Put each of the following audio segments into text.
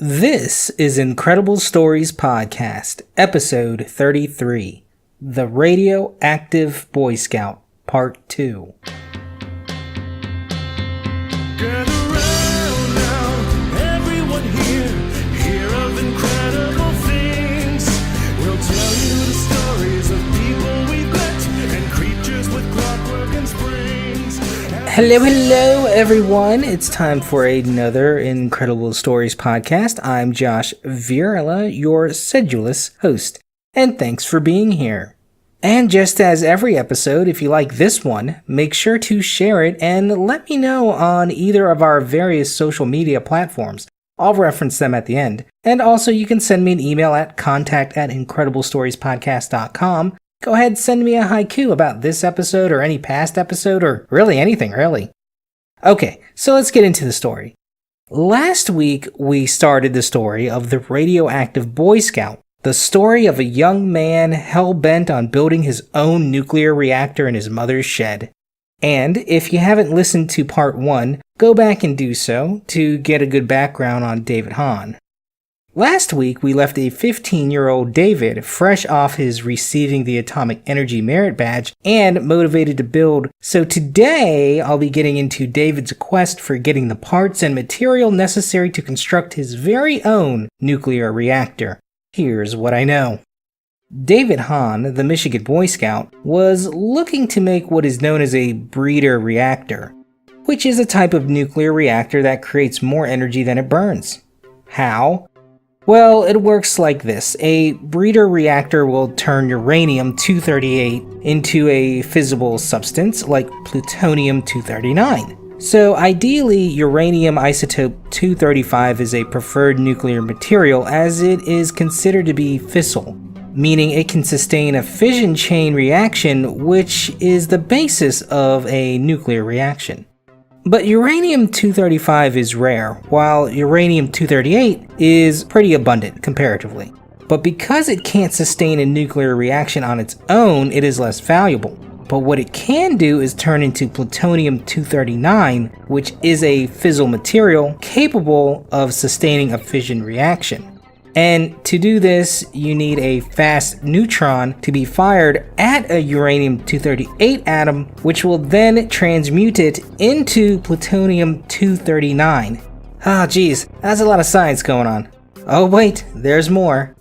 This is Incredible Stories Podcast, Episode 33, The Radioactive Boy Scout, Part 2. Gather round now, everyone hear of incredible things. We'll tell you the stories of people we've met and creatures with clockwork and springs. Hello, everyone. It's time for another Incredible Stories Podcast. I'm Josh Virla, your sedulous host, and thanks for being here. And just as every episode, if you like this one, make sure to share it and let me know on either of our various social media platforms. I'll reference them at the end. And also, you can send me an email at contact@incrediblestoriespodcast.com. Go ahead, send me a haiku about this episode or any past episode or really anything, really. Okay, so let's get into the story. Last week, we started the story of the Radioactive Boy Scout, the story of a young man hell-bent on building his own nuclear reactor in his mother's shed. And if you haven't listened to part 1, go back and do so to get a good background on David Hahn. Last week, we left a 15-year-old David fresh off his receiving the Atomic Energy Merit Badge and motivated to build. So today, I'll be getting into David's quest for getting the parts and material necessary to construct his very own nuclear reactor. Here's what I know. David Hahn, the Michigan Boy Scout, was looking to make what is known as a breeder reactor, which is a type of nuclear reactor that creates more energy than it burns. How? Well, it works like this. A breeder reactor will turn uranium-238 into a fissile substance like plutonium-239. So ideally, uranium isotope 235 is a preferred nuclear material as it is considered to be fissile, meaning it can sustain a fission chain reaction, which is the basis of a nuclear reaction. But uranium-235 is rare, while uranium-238 is pretty abundant comparatively. But because it can't sustain a nuclear reaction on its own, it is less valuable. But what it can do is turn into plutonium-239, which is a fissile material capable of sustaining a fission reaction. And to do this, you need a fast neutron to be fired at a uranium-238 atom, which will then transmute it into plutonium-239. Geez, that's a lot of science going on. Oh wait, there's more.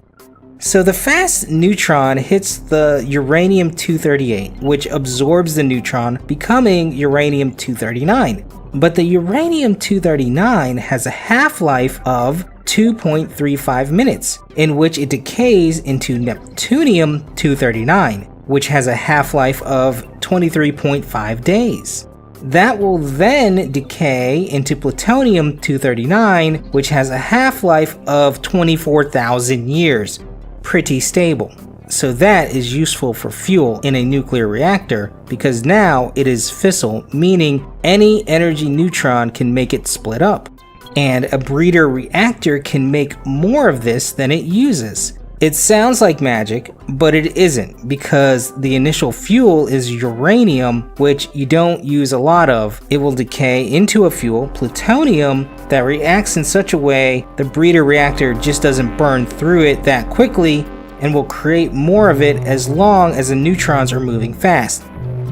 So the fast neutron hits the uranium-238, which absorbs the neutron, becoming uranium-239. But the uranium-239 has a half-life of 2.35 minutes, in which it decays into neptunium-239, which has a half-life of 23.5 days. That will then decay into plutonium-239, which has a half-life of 24,000 years. Pretty stable. So that is useful for fuel in a nuclear reactor because now it is fissile, meaning any energy neutron can make it split up. And a breeder reactor can make more of this than it uses. It sounds like magic, but it isn't because the initial fuel is uranium, which you don't use a lot of. It will decay into a fuel, plutonium, that reacts in such a way the breeder reactor just doesn't burn through it that quickly and will create more of it as long as the neutrons are moving fast.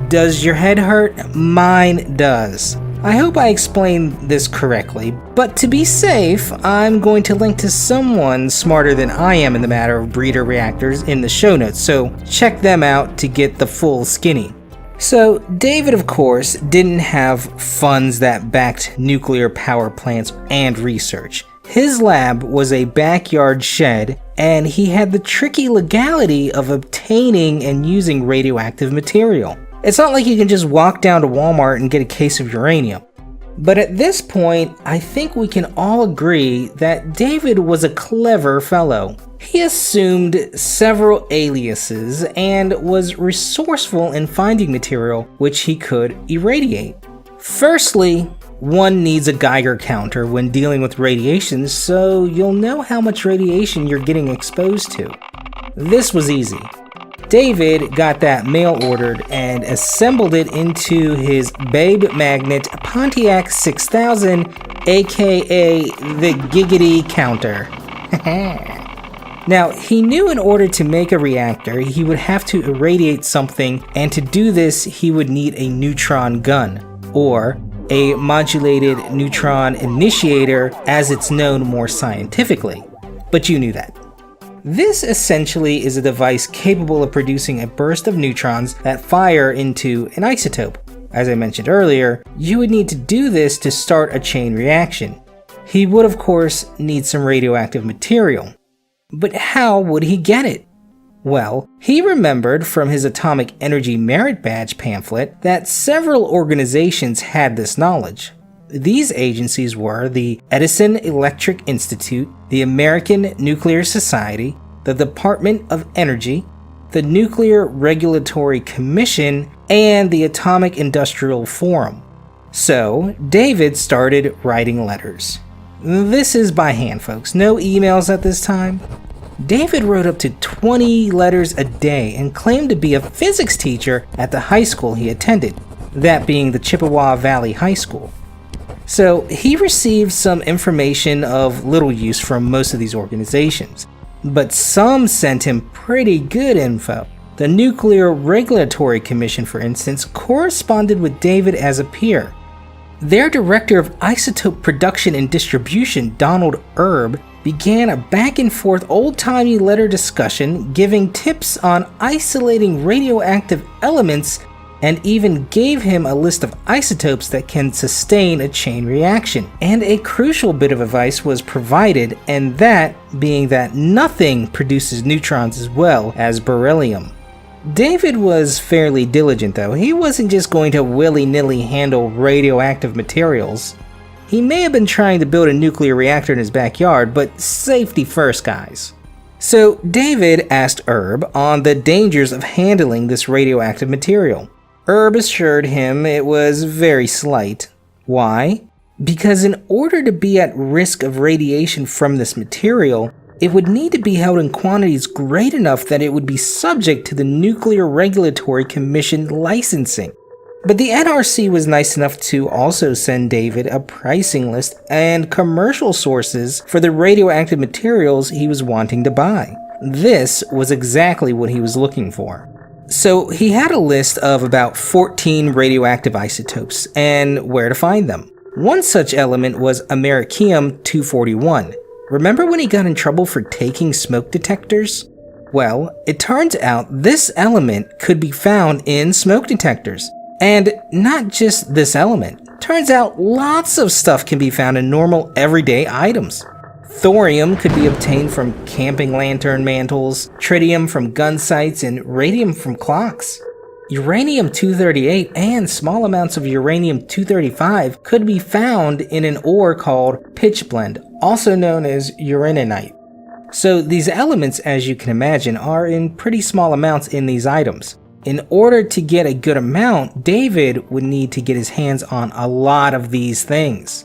Does your head hurt? Mine does. I hope I explained this correctly, but to be safe, I'm going to link to someone smarter than I am in the matter of breeder reactors in the show notes, so check them out to get the full skinny. So, David, of course, didn't have funds that backed nuclear power plants and research. His lab was a backyard shed, and he had the tricky legality of obtaining and using radioactive material. It's not like you can just walk down to Walmart and get a case of uranium. But at this point, I think we can all agree that David was a clever fellow. He assumed several aliases and was resourceful in finding material which he could irradiate. Firstly, one needs a Geiger counter when dealing with radiation so you'll know how much radiation you're getting exposed to. This was easy. David got that mail ordered and assembled it into his Babe Magnet Pontiac 6000 aka the giggity counter. Now, he knew in order to make a reactor, he would have to irradiate something, and to do this, he would need a neutron gun, or a modulated neutron initiator, as it's known more scientifically. But you knew that. This essentially is a device capable of producing a burst of neutrons that fire into an isotope. As I mentioned earlier, you would need to do this to start a chain reaction. He would of course need some radioactive material. But how would he get it? Well, he remembered from his Atomic Energy Merit Badge pamphlet that several organizations had this knowledge. These agencies were the Edison Electric Institute, the American Nuclear Society, the Department of Energy, the Nuclear Regulatory Commission, and the Atomic Industrial Forum. So, David started writing letters. This is by hand, folks, no emails at this time. David wrote up to 20 letters a day and claimed to be a physics teacher at the high school he attended, that being the Chippewa Valley High School. So he received some information of little use from most of these organizations, but some sent him pretty good info. The Nuclear Regulatory Commission, for instance, corresponded with David as a peer. Their director of isotope production and distribution, Donald Erb, began a back-and-forth old-timey letter discussion giving tips on isolating radioactive elements, and even gave him a list of isotopes that can sustain a chain reaction. And a crucial bit of advice was provided, and that being that nothing produces neutrons as well as beryllium. David was fairly diligent though. He wasn't just going to willy-nilly handle radioactive materials. He may have been trying to build a nuclear reactor in his backyard, but safety first, guys. So David asked Erb on the dangers of handling this radioactive material. Erb assured him it was very slight. Why? Because in order to be at risk of radiation from this material, it would need to be held in quantities great enough that it would be subject to the Nuclear Regulatory Commission licensing. But the NRC was nice enough to also send David a pricing list and commercial sources for the radioactive materials he was wanting to buy. This was exactly what he was looking for. So he had a list of about 14 radioactive isotopes and where to find them. One such element was Americium-241. Remember when he got in trouble for taking smoke detectors? Well, it turns out this element could be found in smoke detectors. And not just this element. Turns out lots of stuff can be found in normal everyday items. Thorium could be obtained from camping lantern mantles, tritium from gun sights, and radium from clocks. Uranium-238 and small amounts of uranium-235 could be found in an ore called pitchblende, also known as uraninite. So these elements, as you can imagine, are in pretty small amounts in these items. In order to get a good amount, David would need to get his hands on a lot of these things.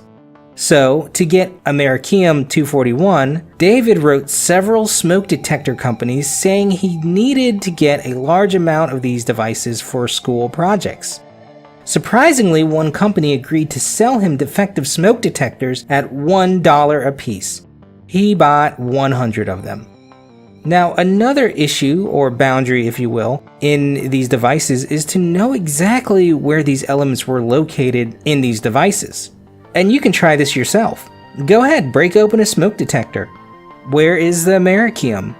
So, to get Americium-241, David wrote several smoke detector companies saying he needed to get a large amount of these devices for school projects. Surprisingly, one company agreed to sell him defective smoke detectors at $1 a piece. He bought 100 of them. Now, another issue, or boundary if you will, in these devices is to know exactly where these elements were located in these devices. And you can try this yourself. Go ahead, break open a smoke detector. Where is the Americium?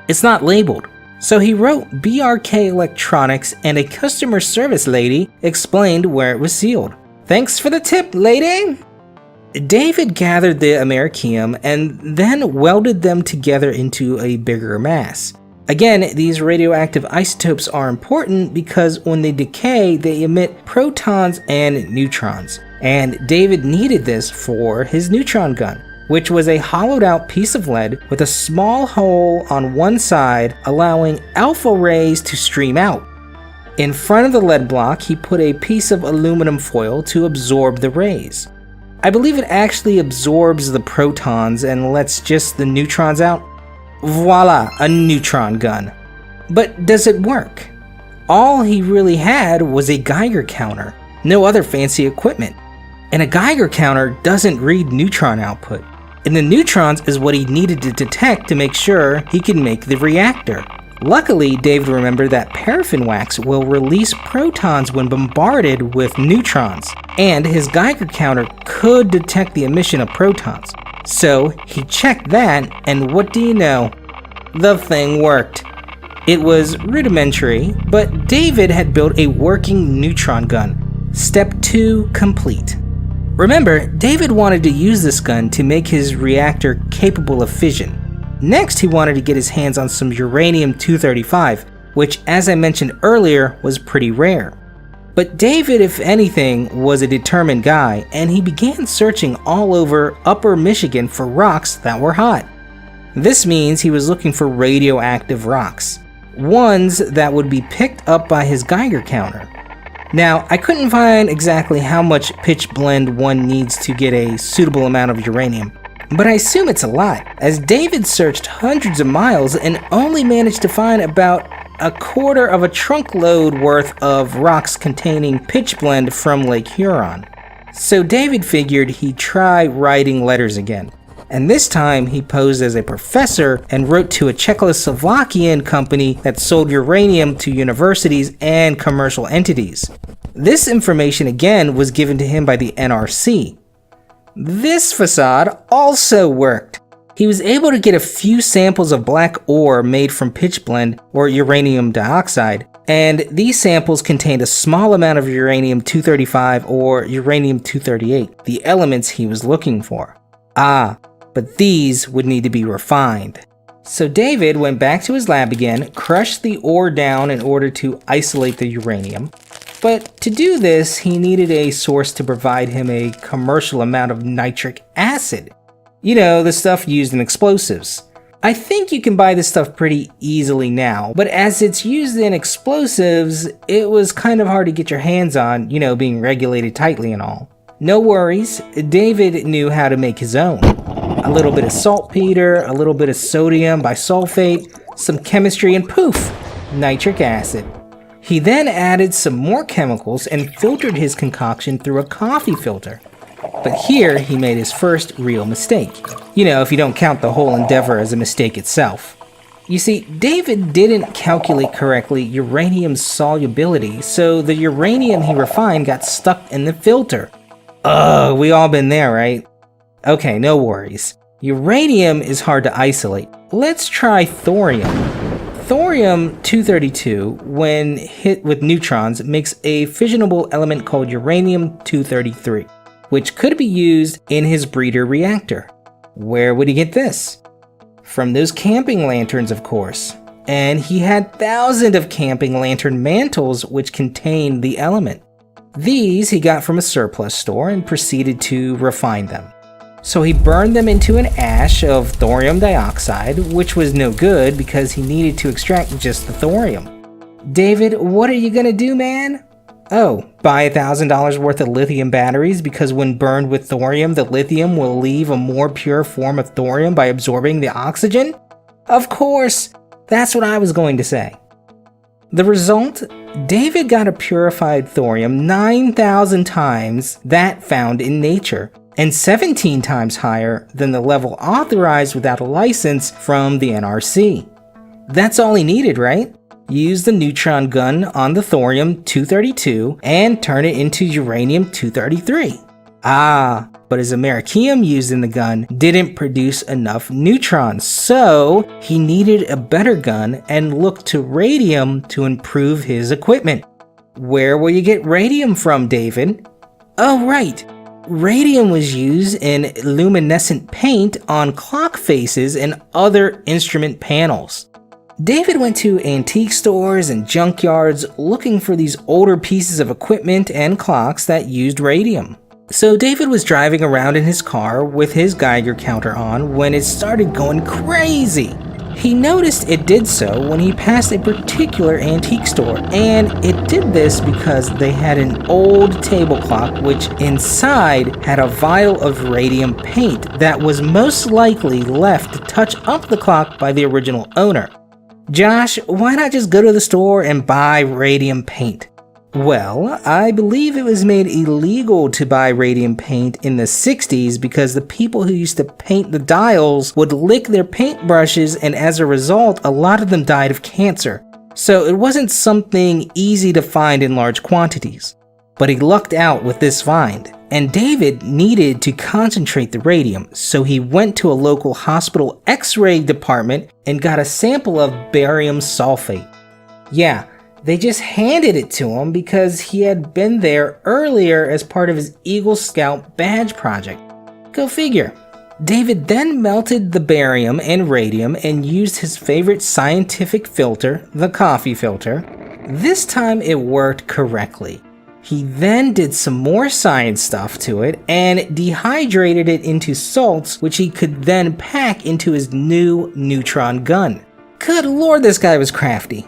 It's not labeled. So he wrote BRK Electronics, and a customer service lady explained where it was sealed. Thanks for the tip, lady! David gathered the Americium and then welded them together into a bigger mass. Again, these radioactive isotopes are important because when they decay, they emit protons and neutrons. And David needed this for his neutron gun, which was a hollowed out piece of lead with a small hole on one side allowing alpha rays to stream out. In front of the lead block, he put a piece of aluminum foil to absorb the rays. I believe it actually absorbs the protons and lets just the neutrons out. Voila, a neutron gun. But does it work? All he really had was a Geiger counter, no other fancy equipment. And a Geiger counter doesn't read neutron output. And the neutrons is what he needed to detect to make sure he could make the reactor. Luckily, David remembered that paraffin wax will release protons when bombarded with neutrons, and his Geiger counter could detect the emission of protons. So he checked that, and what do you know? The thing worked. It was rudimentary, but David had built a working neutron gun. Step 2 complete. Remember, David wanted to use this gun to make his reactor capable of fission. Next, he wanted to get his hands on some uranium-235, which, as I mentioned earlier, was pretty rare. But David, if anything, was a determined guy, and he began searching all over Upper Michigan for rocks that were hot. This means he was looking for radioactive rocks, ones that would be picked up by his Geiger counter. Now, I couldn't find exactly how much pitch blend one needs to get a suitable amount of uranium, but I assume it's a lot, as David searched hundreds of miles and only managed to find about a quarter of a trunkload worth of rocks containing pitch blend from Lake Huron. So David figured he'd try writing letters again. And this time he posed as a professor and wrote to a Czechoslovakian company that sold uranium to universities and commercial entities. This information again was given to him by the NRC. This facade also worked. He was able to get a few samples of black ore made from pitchblende or uranium dioxide, and these samples contained a small amount of uranium-235 or uranium-238, the elements he was looking for. But these would need to be refined. So David went back to his lab again, crushed the ore down in order to isolate the uranium. But to do this, he needed a source to provide him a commercial amount of nitric acid. You know, the stuff used in explosives. I think you can buy this stuff pretty easily now, but as it's used in explosives, it was kind of hard to get your hands on, being regulated tightly and all. No worries, David knew how to make his own. A little bit of saltpeter, a little bit of sodium bisulfate, some chemistry, and poof, nitric acid. He then added some more chemicals and filtered his concoction through a coffee filter. But here he made his first real mistake. If you don't count the whole endeavor as a mistake itself. You see, David didn't calculate correctly uranium's solubility, so the uranium he refined got stuck in the filter. We all been there, right? Okay, no worries. Uranium is hard to isolate. Let's try thorium. Thorium-232, when hit with neutrons, makes a fissionable element called uranium-233, which could be used in his breeder reactor. Where would he get this? From those camping lanterns, of course. And he had thousands of camping lantern mantles which contained the element. These he got from a surplus store and proceeded to refine them. So he burned them into an ash of thorium dioxide, which was no good because he needed to extract just the thorium. David, what are you gonna do, man? Buy $1,000 worth of lithium batteries because when burned with thorium, the lithium will leave a more pure form of thorium by absorbing the oxygen? Of course, that's what I was going to say. The result? David got a purified thorium 9,000 times that found in nature, and 17 times higher than the level authorized without a license from the NRC. That's all he needed, right? Use the neutron gun on the thorium-232 and turn it into uranium-233. But his americium used in the gun didn't produce enough neutrons, so he needed a better gun and looked to radium to improve his equipment. Where will you get radium from, David? Oh, right. Radium was used in luminescent paint on clock faces and other instrument panels. David went to antique stores and junkyards looking for these older pieces of equipment and clocks that used radium. So David was driving around in his car with his Geiger counter on when it started going crazy. He noticed it did so when he passed a particular antique store, and it did this because they had an old table clock which inside had a vial of radium paint that was most likely left to touch up the clock by the original owner. Josh, why not just go to the store and buy radium paint? Well, I believe it was made illegal to buy radium paint in the 60s because the people who used to paint the dials would lick their paintbrushes, and as a result, a lot of them died of cancer. So it wasn't something easy to find in large quantities. But he lucked out with this find, and David needed to concentrate the radium, so he went to a local hospital X-ray department and got a sample of barium sulfate. Yeah, they just handed it to him because he had been there earlier as part of his Eagle Scout badge project. Go figure. David then melted the barium and radium and used his favorite scientific filter, the coffee filter. This time it worked correctly. He then did some more science stuff to it and dehydrated it into salts, which he could then pack into his new neutron gun. Good lord, this guy was crafty.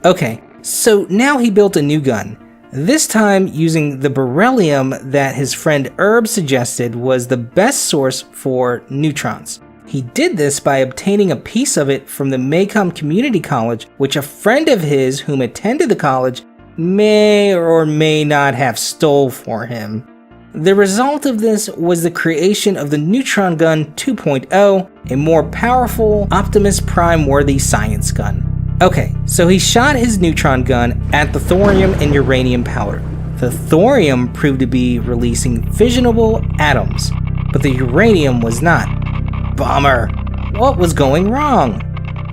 Okay, so now he built a new gun, this time using the beryllium that his friend Herb suggested was the best source for neutrons. He did this by obtaining a piece of it from the Maycomb Community College, which a friend of his whom attended the college may or may not have stole for him. The result of this was the creation of the Neutron Gun 2.0, a more powerful Optimus Prime-worthy science gun. Okay, so he shot his neutron gun at the thorium and uranium powder. The thorium proved to be releasing fissionable atoms, but the uranium was not. Bummer! What was going wrong?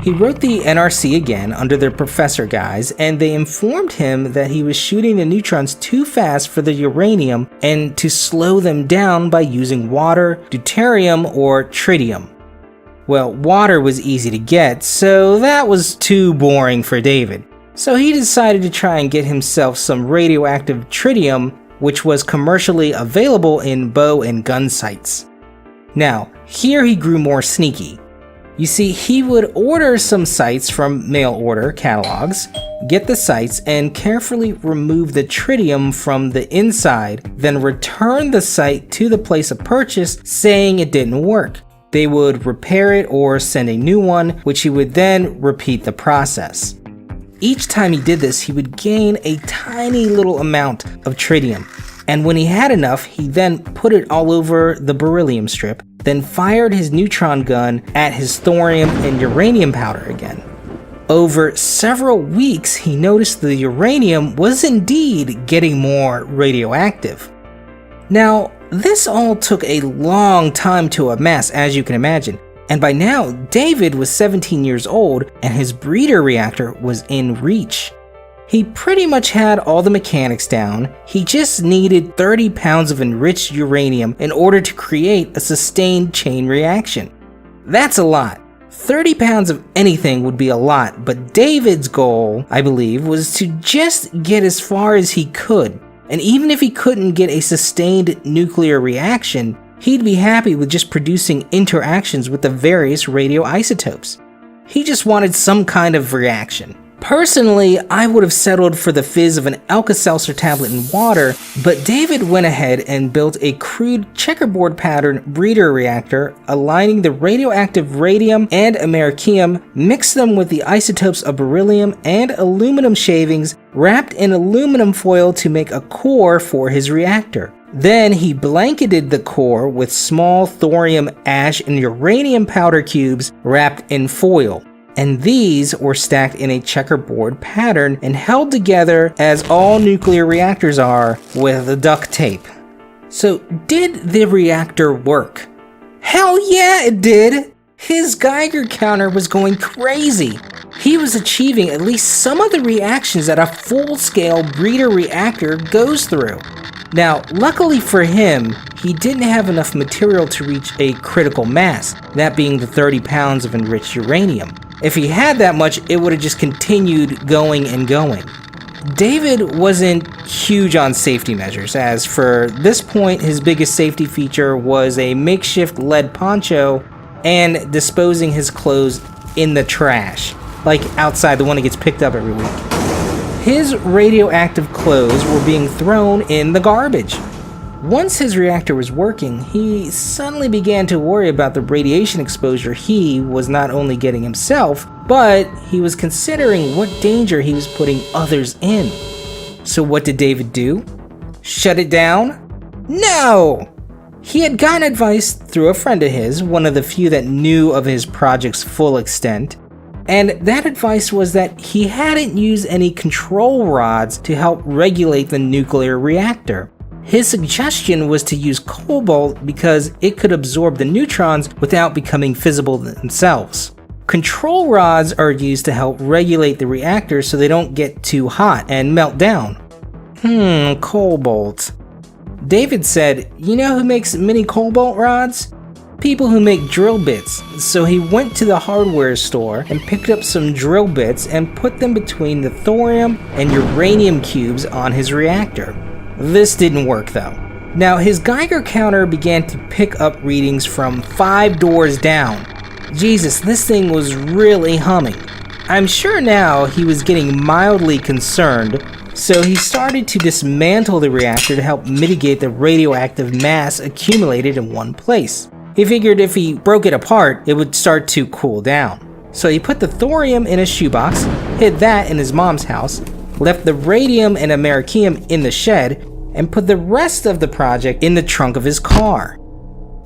He wrote the NRC again under their professor guise, and they informed him that he was shooting the neutrons too fast for the uranium and to slow them down by using water, deuterium, or tritium. Well, water was easy to get, so that was too boring for David. So he decided to try and get himself some radioactive tritium, which was commercially available in bow and gun sights. Now, here he grew more sneaky. You see, he would order some sights from mail order catalogs, get the sights, and carefully remove the tritium from the inside, then return the sight to the place of purchase saying it didn't work. They would repair it or send a new one, which he would then repeat the process. Each time he did this, he would gain a tiny little amount of tritium, and when he had enough, he then put it all over the beryllium strip, then fired his neutron gun at his thorium and uranium powder again. Over several weeks, he noticed the uranium was indeed getting more radioactive. Now, this all took a long time to amass, as you can imagine, and by now, David was 17 years old and his breeder reactor was in reach. He pretty much had all the mechanics down. He just needed 30 pounds of enriched uranium in order to create a sustained chain reaction. That's a lot. 30 pounds of anything would be a lot, but David's goal, I believe, was to just get as far as he could. And even if he couldn't get a sustained nuclear reaction, he'd be happy with just producing interactions with the various radioisotopes. He just wanted some kind of reaction. Personally, I would have settled for the fizz of an Alka-Seltzer tablet in water, but David went ahead and built a crude checkerboard pattern breeder reactor, aligning the radioactive radium and americium, mixed them with the isotopes of beryllium and aluminum shavings, wrapped in aluminum foil to make a core for his reactor. Then he blanketed the core with small thorium ash and uranium powder cubes wrapped in foil. And these were stacked in a checkerboard pattern and held together as all nuclear reactors are with duct tape. So did the reactor work? Hell yeah, it did! His Geiger counter was going crazy. He was achieving at least some of the reactions that a full-scale breeder reactor goes through. Now, luckily for him, he didn't have enough material to reach a critical mass, that being the 30 pounds of enriched uranium. If he had that much, it would have just continued going and going. David wasn't huge on safety measures, as for this point, his biggest safety feature was a makeshift lead poncho and disposing his clothes in the trash, like outside, the one that gets picked up every week. His radioactive clothes were being thrown in the garbage. Once his reactor was working, he suddenly began to worry about the radiation exposure he was not only getting himself, but he was considering what danger he was putting others in. So what did David do? Shut it down? No! He had gotten advice through a friend of his, one of the few that knew of his project's full extent, and that advice was that he hadn't used any control rods to help regulate the nuclear reactor. His suggestion was to use cobalt because it could absorb the neutrons without becoming fissible themselves. Control rods are used to help regulate the reactor so they don't get too hot and melt down. Cobalt. David said, you know who makes mini cobalt rods? People who make drill bits. So he went to the hardware store and picked up some drill bits and put them between the thorium and uranium cubes on his reactor. This didn't work though. Now his Geiger counter began to pick up readings from 5 doors down. Jesus, this thing was really humming. I'm sure now he was getting mildly concerned, so he started to dismantle the reactor to help mitigate the radioactive mass accumulated in one place. He figured if he broke it apart, it would start to cool down. So he put the thorium in a shoebox, hid that in his mom's house, left the radium and americium in the shed, and put the rest of the project in the trunk of his car.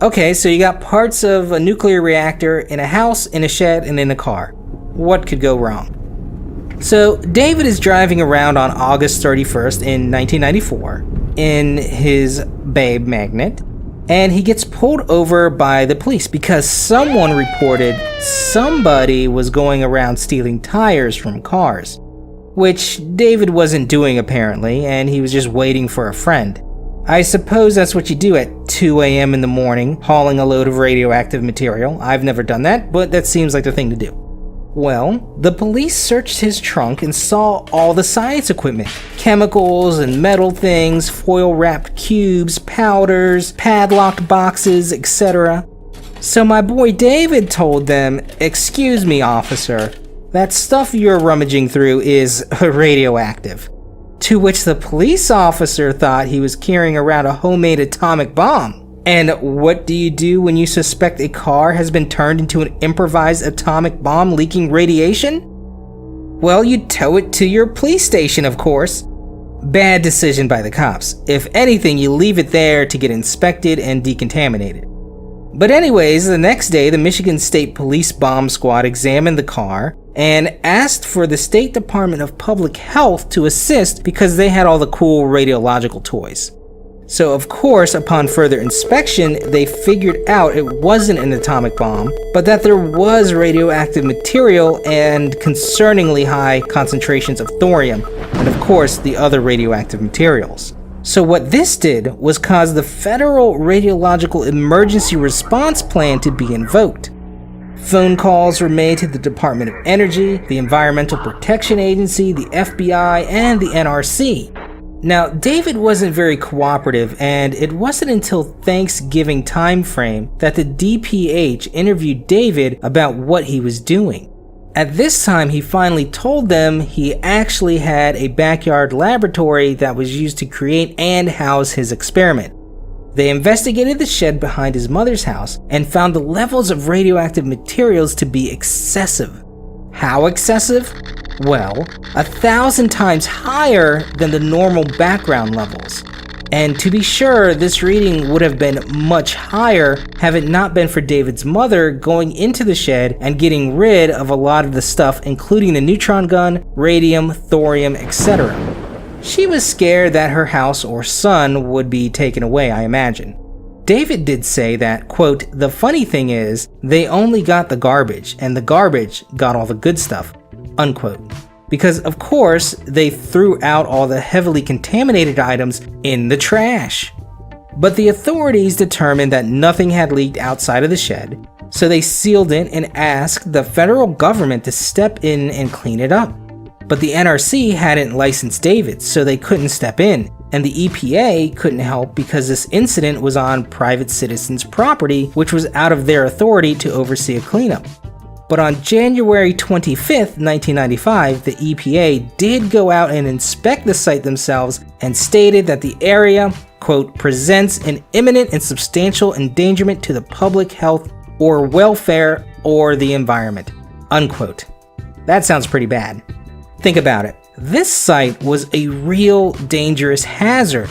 Okay, so you got parts of a nuclear reactor in a house, in a shed, and in a car. What could go wrong? So David is driving around on August 31st in 1994 in his Babe Magnet, and he gets pulled over by the police because someone reported somebody was going around stealing tires from cars, which David wasn't doing apparently, and he was just waiting for a friend. I suppose that's what you do at 2 a.m. in the morning, hauling a load of radioactive material. I've never done that, but that seems like the thing to do. Well, the police searched his trunk and saw all the science equipment. Chemicals and metal things, foil-wrapped cubes, powders, padlocked boxes, etc. So my boy David told them, "Excuse me, officer, that stuff you're rummaging through is radioactive." To which the police officer thought he was carrying around a homemade atomic bomb. And what do you do when you suspect a car has been turned into an improvised atomic bomb leaking radiation? Well, you tow it to your police station, of course. Bad decision by the cops. If anything, you leave it there to get inspected and decontaminated. But anyways, the next day, the Michigan State Police Bomb Squad examined the car and asked for the State Department of Public Health to assist because they had all the cool radiological toys. So of course, upon further inspection, they figured out it wasn't an atomic bomb, but that there was radioactive material and concerningly high concentrations of thorium, and of course the other radioactive materials. So what this did was cause the Federal Radiological Emergency Response Plan to be invoked. Phone calls were made to the Department of Energy, the Environmental Protection Agency, the FBI, and the NRC. Now, David wasn't very cooperative, and it wasn't until Thanksgiving time frame that the DPH interviewed David about what he was doing. At this time, he finally told them he actually had a backyard laboratory that was used to create and house his experiment. They investigated the shed behind his mother's house and found the levels of radioactive materials to be excessive. How excessive? Well, 1,000 times higher than the normal background levels. And to be sure, this reading would have been much higher had it not been for David's mother going into the shed and getting rid of a lot of the stuff, including the neutron gun, radium, thorium, etc. She was scared that her house or son would be taken away, I imagine. David did say that, quote, "The funny thing is, they only got the garbage, and the garbage got all the good stuff," unquote. Because, of course, they threw out all the heavily contaminated items in the trash. But the authorities determined that nothing had leaked outside of the shed, so they sealed it and asked the federal government to step in and clean it up. But the NRC hadn't licensed David, so they couldn't step in, and the EPA couldn't help because this incident was on private citizens' property, which was out of their authority to oversee a cleanup. But on January 25th, 1995, the EPA did go out and inspect the site themselves and stated that the area, quote, "presents an imminent and substantial endangerment to the public health or welfare or the environment," unquote. That sounds pretty bad. Think about it. This site was a real dangerous hazard.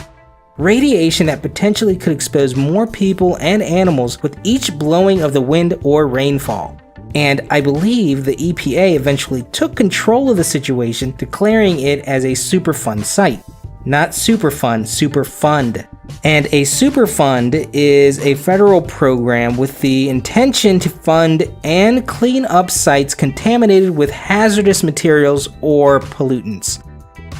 Radiation that potentially could expose more people and animals with each blowing of the wind or rainfall. And I believe the EPA eventually took control of the situation, declaring it as a Superfund site. Not Superfund, Superfund. And a Superfund is a federal program with the intention to fund and clean up sites contaminated with hazardous materials or pollutants.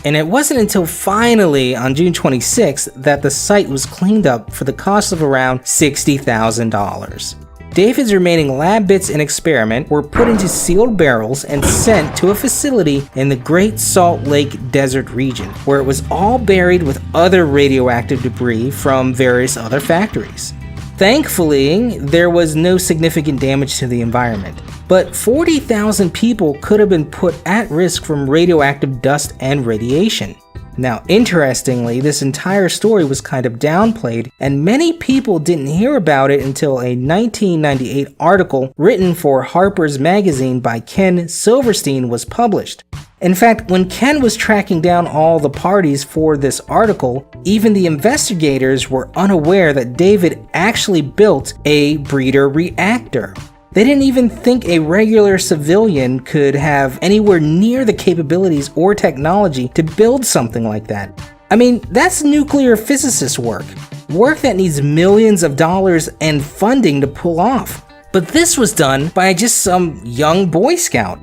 And it wasn't until finally, on June 26th, that the site was cleaned up for the cost of around $60,000. David's remaining lab bits and experiment were put into sealed barrels and sent to a facility in the Great Salt Lake Desert region, where it was all buried with other radioactive debris from various other factories. Thankfully, there was no significant damage to the environment, but 40,000 people could have been put at risk from radioactive dust and radiation. Now, interestingly, this entire story was kind of downplayed, and many people didn't hear about it until a 1998 article written for Harper's Magazine by Ken Silverstein was published. In fact, when Ken was tracking down all the parties for this article, even the investigators were unaware that David actually built a breeder reactor. They didn't even think a regular civilian could have anywhere near the capabilities or technology to build something like that. I mean, that's nuclear physicist work that needs millions of dollars and funding to pull off. But this was done by just some young Boy Scout.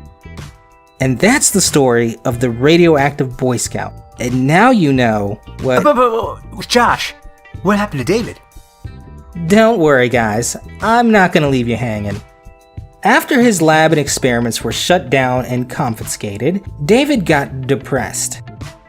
And that's the story of the radioactive Boy Scout. And now you know what... Josh, what happened to David? Don't worry, guys. I'm not gonna leave you hanging. After his lab and experiments were shut down and confiscated, David got depressed.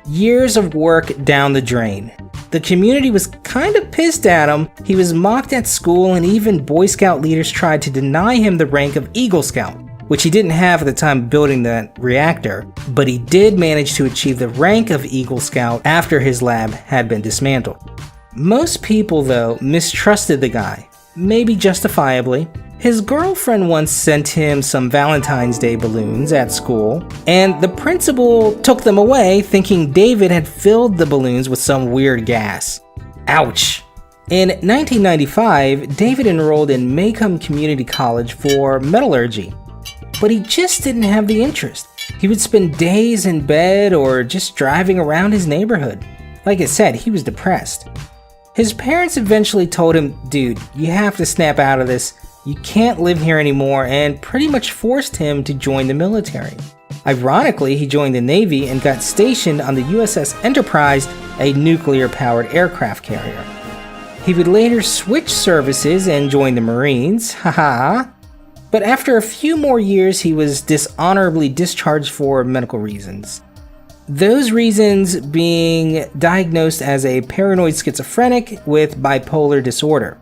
Years of work down the drain. The community was kind of pissed at him. He was mocked at school, and even Boy Scout leaders tried to deny him the rank of Eagle Scout, which he didn't have at the time building that reactor, but he did manage to achieve the rank of Eagle Scout after his lab had been dismantled. Most people, though, mistrusted the guy, maybe justifiably. His girlfriend once sent him some Valentine's Day balloons at school, and the principal took them away thinking David had filled the balloons with some weird gas. Ouch! In 1995, David enrolled in Macomb Community College for metallurgy, but he just didn't have the interest. He would spend days in bed or just driving around his neighborhood. Like I said, he was depressed. His parents eventually told him, "Dude, you have to snap out of this. You can't live here anymore," and pretty much forced him to join the military. Ironically, he joined the Navy and got stationed on the USS Enterprise, a nuclear-powered aircraft carrier. He would later switch services and join the Marines, haha. But after a few more years, he was dishonorably discharged for medical reasons. Those reasons being diagnosed as a paranoid schizophrenic with bipolar disorder.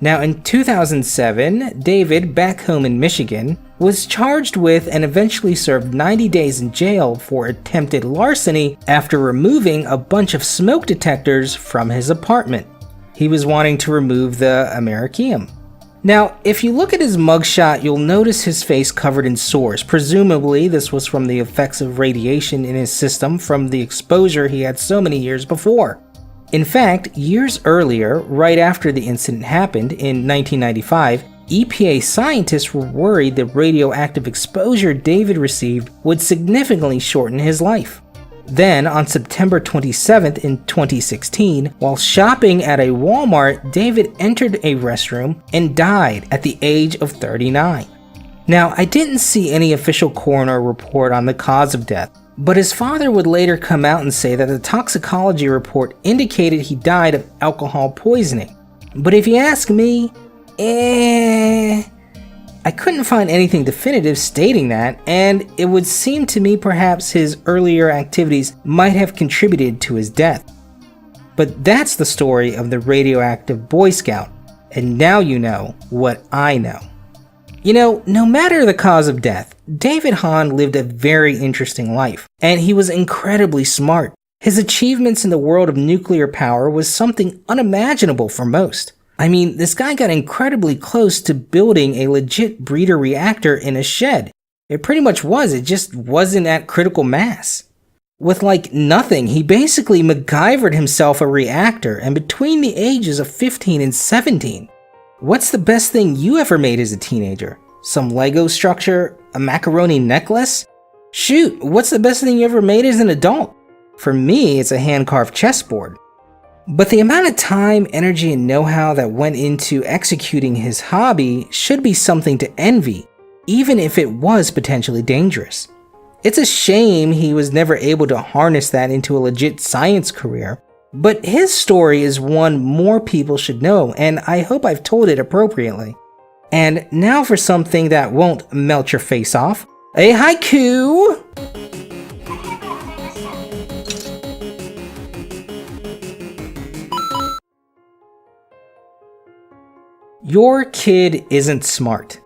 Now, in 2007, David, back home in Michigan, was charged with and eventually served 90 days in jail for attempted larceny after removing a bunch of smoke detectors from his apartment. He was wanting to remove the Americium. Now, if you look at his mugshot, you'll notice his face covered in sores. Presumably, this was from the effects of radiation in his system from the exposure he had so many years before. In fact, years earlier, right after the incident happened in 1995, EPA scientists were worried the radioactive exposure David received would significantly shorten his life. Then, on September 27th in 2016, while shopping at a Walmart, David entered a restroom and died at the age of 39. Now, I didn't see any official coroner report on the cause of death, but his father would later come out and say that the toxicology report indicated he died of alcohol poisoning. But if you ask me, I couldn't find anything definitive stating that, and it would seem to me perhaps his earlier activities might have contributed to his death. But that's the story of the radioactive Boy Scout, and now you know what I know. You know, no matter the cause of death, David Hahn lived a very interesting life, and he was incredibly smart. His achievements in the world of nuclear power was something unimaginable for most. I mean, this guy got incredibly close to building a legit breeder reactor in a shed. It pretty much was, it just wasn't at critical mass. With like nothing, he basically MacGyvered himself a reactor, and between the ages of 15 and 17. What's the best thing you ever made as a teenager? Some Lego structure? A macaroni necklace? Shoot, what's the best thing you ever made as an adult? For me, it's a hand-carved chessboard. But the amount of time, energy, and know-how that went into executing his hobby should be something to envy, even if it was potentially dangerous. It's a shame he was never able to harness that into a legit science career, but his story is one more people should know, and I hope I've told it appropriately. And now for something that won't melt your face off, a haiku! Your kid isn't smart.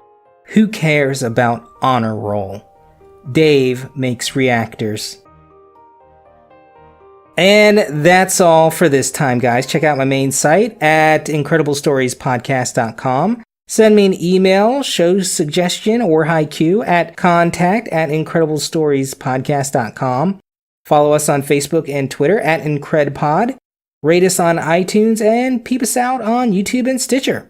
Who cares about honor roll? Dave makes reactors. And that's all for this time, guys. Check out my main site at incrediblestoriespodcast.com. Send me an email, show suggestion, or haiku at contact@incrediblestoriespodcast.com. Follow us on Facebook and Twitter at IncredPod. Rate us on iTunes and peep us out on YouTube and Stitcher.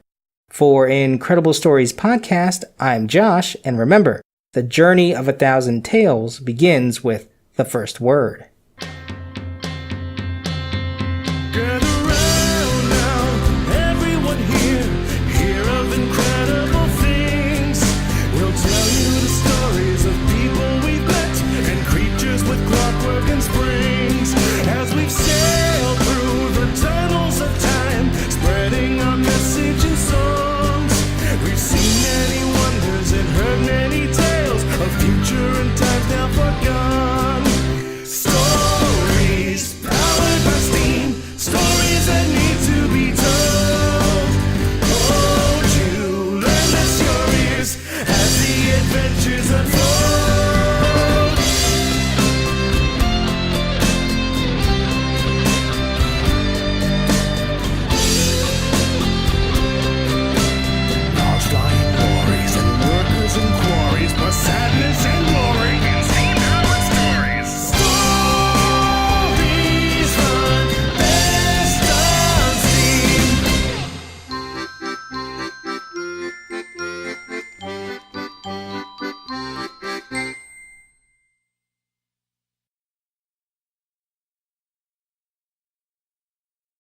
For Incredible Stories Podcast, I'm Josh, and remember, the journey of 1,000 tales begins with the first word. Gather round now, everyone here, hear of incredible things. We'll tell you the stories of people we've met and creatures with clockwork and springs. As we've sailed through the tunnels of time, spreading our message in songs. We've seen many wonders and heard many tales of future and times now forgone. Stories powered by steam, stories that need to be told. Won't you lend us your ears as the adventures unfold?